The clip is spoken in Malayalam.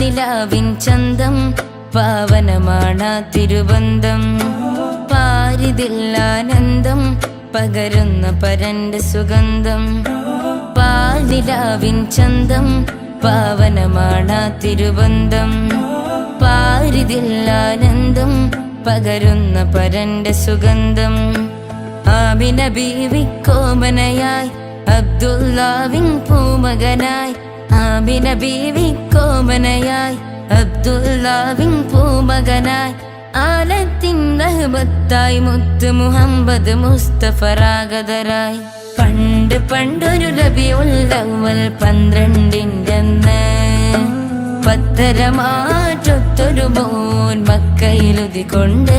പാൽനിലാവിൻ ചന്തം പാവനമാണ തിരുബന്ധം പാരിതിൽ ആനന്ദം പകരുന്ന പരന്റെ സുഗന്ധം പാൽനിലാവിൻ ചന്തം പാവനമാണ തിരുബന്ധം പാരിതിൽ ആനന്ദം പകരുന്ന പരന്റെ സുഗന്ധം ആമിന ബീവി കോമനയായി അബ്ദുല്ലാവിൻ പൂമകനായി ആമിന ബീവി കോമനയായി അബ്ദുല്ലാവിൻ പൂമകനായി ആലത്തിൻ റഹ്മത്തായി മുത്ത് മുഹമ്മദ് മുസ്തഫ രാഗതരായി പണ്ട് പണ്ടൊരു റബീഉൽ അവ്വൽ 12 അന്ന് പത്തരമാറ്റൊത്തൊരു മോൻ മക്കയിലുദിക്കൊണ്ട്